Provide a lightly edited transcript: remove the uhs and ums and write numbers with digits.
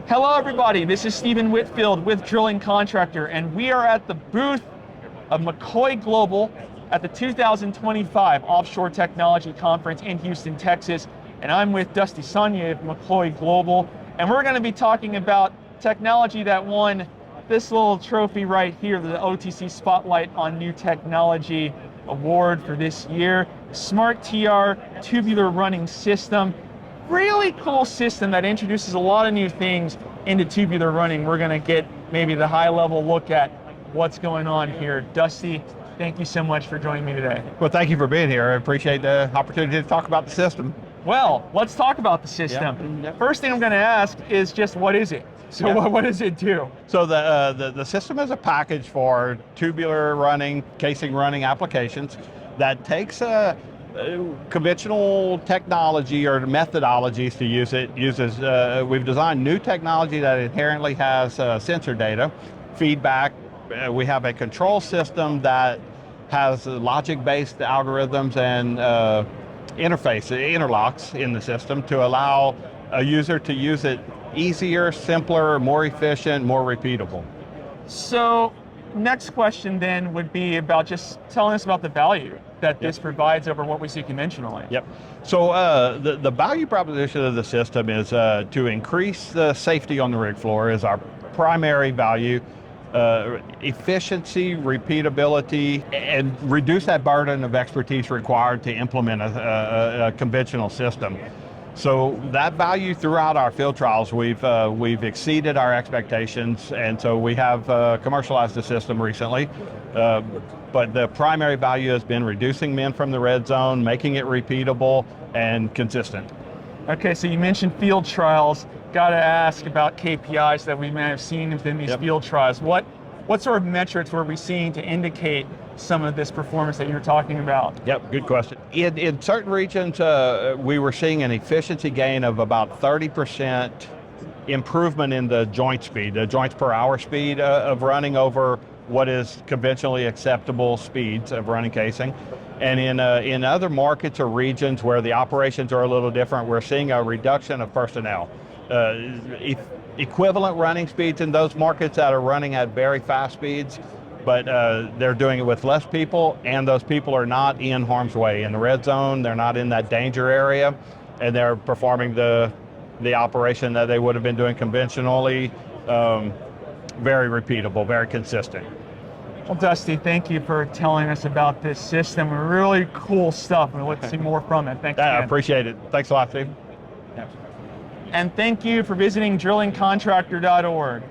Hello everybody, this is Stephen Whitfield with Drilling Contractor, and we are at the booth of McCoy Global at the 2025 Offshore Technology Conference in Houston, Texas. And I'm with Dusty Sonnier of McCoy Global, and we're going to be talking about technology that won this little trophy right here, the OTC Spotlight on New Technology Award for this year. Smart TR tubular running system. Really cool system that introduces a lot of new things into tubular running. We're going to get maybe the high level look at what's going on here. Dusty, thank you so much for joining me today. Well, thank you for being here. I appreciate the opportunity to talk about the system. Well, let's talk about the system. Yep. First thing I'm going to ask is just what is it? So what does it do? So the system is a package for tubular running, casing running applications that takes conventional technology or methodologies to use it. We've designed new technology that inherently has sensor data, feedback. We have a control system that has logic-based algorithms and interlocks in the system to allow a user to use it easier, simpler, more efficient, more repeatable. So next question then would be about just telling us about the value that this provides over what we see conventionally. Yep. So the value proposition of the system is to increase the safety on the rig floor is our primary value. Efficiency, repeatability, and reduce that burden of expertise required to implement a conventional system. So that value throughout our field trials, we've exceeded our expectations, and so we have commercialized the system recently. But the primary value has been reducing men from the red zone, making it repeatable and consistent. Okay, so you mentioned field trials. Got to ask about KPIs that we may have seen within these field trials. What sort of metrics were we seeing to indicate some of this performance that you're talking about? Yep, good question. In certain regions, we were seeing an efficiency gain of about 30% improvement in the joint speed, the joints per hour speed of running over what is conventionally acceptable speeds of running casing. And in other markets or regions where the operations are a little different, we're seeing a reduction of personnel. Equivalent running speeds in those markets that are running at very fast speeds, but they're doing it with less people, and those people are not in harm's way. In the red zone, they're not in that danger area, and they're performing the operation that they would have been doing conventionally. Very repeatable, very consistent. Well, Dusty, thank you for telling us about this system. Really cool stuff, and let's see more from it. Thanks, I appreciate it. Thanks a lot, Steve. And thank you for visiting drillingcontractor.org.